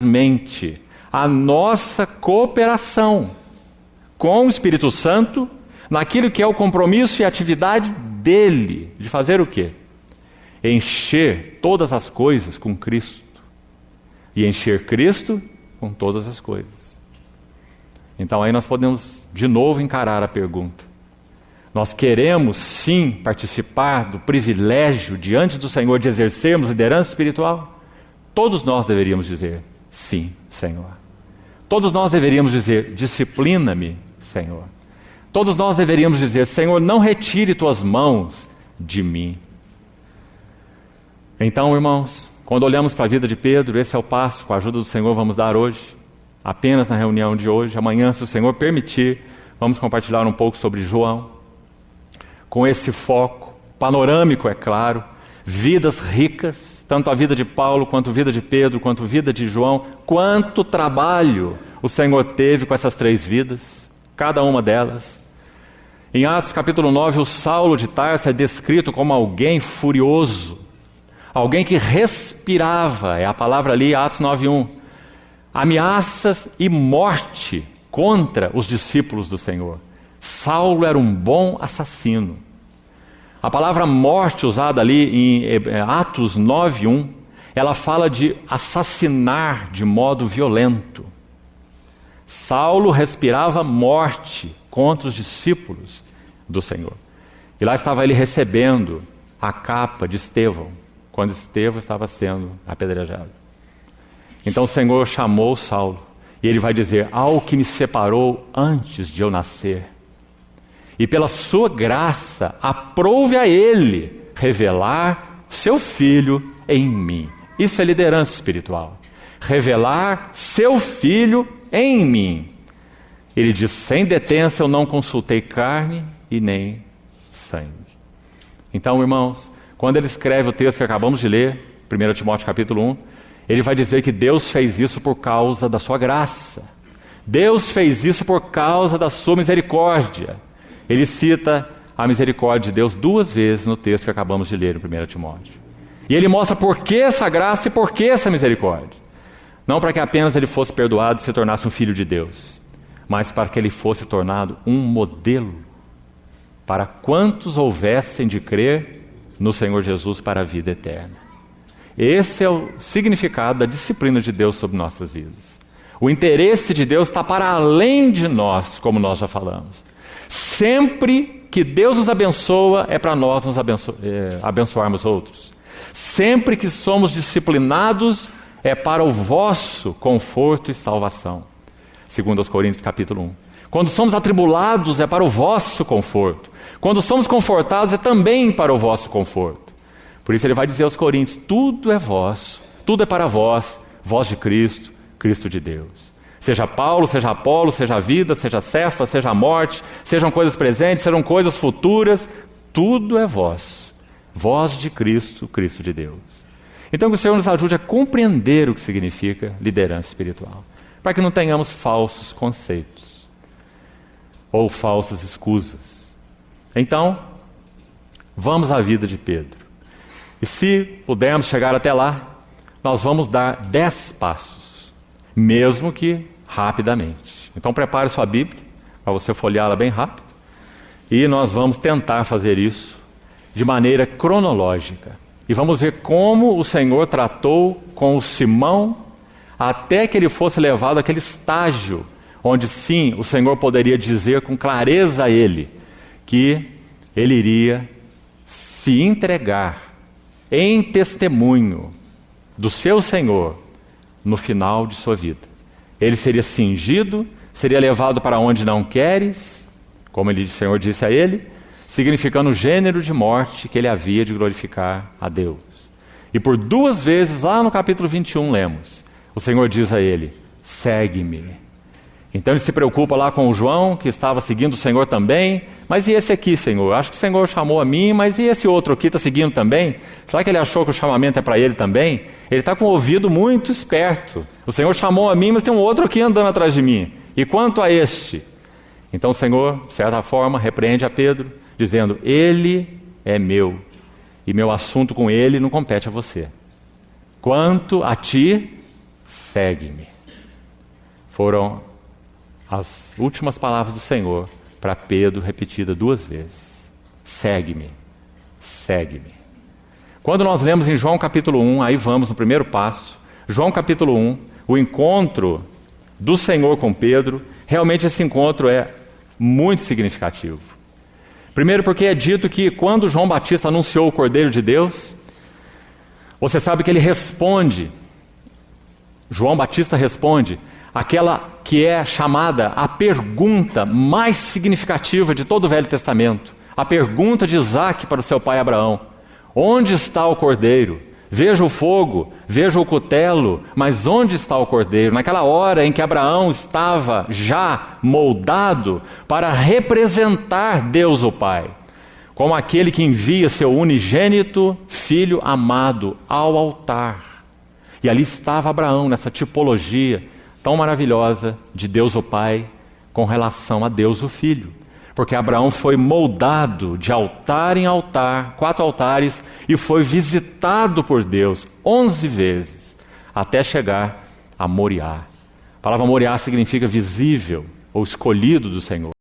mente a nossa cooperação com o Espírito Santo naquilo que é o compromisso e a atividade dele, de fazer o quê? Encher todas as coisas com Cristo. E encher Cristo com todas as coisas. Então aí nós podemos de novo encarar a pergunta. Nós queremos sim participar do privilégio diante do Senhor de exercermos liderança espiritual? Todos nós deveríamos dizer sim, Senhor. Todos nós deveríamos dizer, disciplina-me, Senhor. Todos nós deveríamos dizer, Senhor, não retire tuas mãos de mim. Então, irmãos, quando olhamos para a vida de Pedro, esse é o passo, com a ajuda do Senhor, vamos dar hoje, apenas na reunião de hoje. Amanhã, se o Senhor permitir, vamos compartilhar um pouco sobre João, com esse foco panorâmico, é claro, vidas ricas, tanto a vida de Paulo, quanto a vida de Pedro, quanto a vida de João, quanto trabalho o Senhor teve com essas três vidas, cada uma delas. Em Atos capítulo 9, o Saulo de Tarso é descrito como alguém furioso, alguém que respirava, é a palavra ali, Atos 9:1, ameaças e morte contra os discípulos do Senhor. Saulo era um bom assassino. A palavra morte usada ali em Atos 9:1, ela fala de assassinar de modo violento. Saulo respirava morte contra os discípulos do Senhor. E lá estava ele recebendo a capa de Estevão, quando Estevão estava sendo apedrejado. Então o Senhor chamou Saulo, e ele vai dizer, ao que me separou antes de eu nascer, e pela sua graça, aprouve a ele revelar seu Filho em mim. Isso é liderança espiritual. Revelar seu Filho em mim. Ele diz, sem detença eu não consultei carne e nem sangue. Então, irmãos, quando ele escreve o texto que acabamos de ler, 1 Timóteo capítulo 1, ele vai dizer que Deus fez isso por causa da sua graça. Deus fez isso por causa da sua misericórdia. Ele cita a misericórdia de Deus 2 vezes no texto que acabamos de ler em 1 Timóteo. E ele mostra por que essa graça e por que essa misericórdia. Não para que apenas ele fosse perdoado e se tornasse um filho de Deus, mas para que ele fosse tornado um modelo para quantos houvessem de crer no Senhor Jesus para a vida eterna. Esse é o significado da disciplina de Deus sobre nossas vidas. O interesse de Deus está para além de nós, como nós já falamos. Sempre que Deus nos abençoa, é para nós nos abençoarmos outros. Sempre que somos disciplinados, é para o vosso conforto e salvação. Segundo aos Coríntios capítulo 1. Quando somos atribulados, é para o vosso conforto. Quando somos confortados, é também para o vosso conforto. Por isso ele vai dizer aos Coríntios, tudo é vosso, tudo é para vós, voz de Cristo, Cristo de Deus. Seja Paulo, seja Apolo, seja a vida, seja Cefas, seja a morte, sejam coisas presentes, sejam coisas futuras, tudo é vosso, voz de Cristo, Cristo de Deus. Então que o Senhor nos ajude a compreender o que significa liderança espiritual, para que não tenhamos falsos conceitos ou falsas escusas. Então, vamos à vida de Pedro. E se pudermos chegar até lá, nós vamos dar 10 passos, mesmo que rapidamente. Então prepare sua Bíblia, para você folheá-la bem rápido, e nós vamos tentar fazer isso de maneira cronológica. E vamos ver como o Senhor tratou com o Simão, até que ele fosse levado àquele estágio, onde sim, o Senhor poderia dizer com clareza a ele, que ele iria se entregar em testemunho do seu Senhor no final de sua vida. Ele seria cingido, seria levado para onde não queres, como o Senhor disse a ele, significando o gênero de morte que ele havia de glorificar a Deus. E por 2 vezes, lá no capítulo 21, lemos, o Senhor diz a ele, segue-me. Então ele se preocupa lá com o João, que estava seguindo o Senhor também. Mas e esse aqui, Senhor? Acho que o Senhor chamou a mim, mas e esse outro aqui está seguindo também? Será que ele achou que o chamamento é para ele também? Ele está com o ouvido muito esperto. O Senhor chamou a mim, mas tem um outro aqui andando atrás de mim. E quanto a este? Então o Senhor, de certa forma, repreende a Pedro, dizendo, ele é meu, e meu assunto com ele não compete a você. Quanto a ti, segue-me. Foram as últimas palavras do Senhor para Pedro, repetida 2 vezes. Segue-me, segue-me. Quando nós lemos em João capítulo 1, aí vamos no primeiro passo, João capítulo 1, o encontro do Senhor com Pedro, realmente esse encontro é muito significativo. Primeiro porque é dito que quando João Batista anunciou o Cordeiro de Deus, você sabe que ele responde, João Batista responde, aquela que é chamada a pergunta mais significativa de todo o Velho Testamento, a pergunta de Isaac para o seu pai Abraão: onde está o cordeiro? Veja o fogo, veja o cutelo, mas onde está o cordeiro? Naquela hora em que Abraão estava já moldado para representar Deus o Pai, como aquele que envia seu unigênito filho amado ao altar. E ali estava Abraão, nessa tipologia tão maravilhosa de Deus o Pai com relação a Deus o Filho. Porque Abraão foi moldado de altar em altar, 4 altares, e foi visitado por Deus 11 vezes, até chegar a Moriá. A palavra Moriá significa visível ou escolhido do Senhor.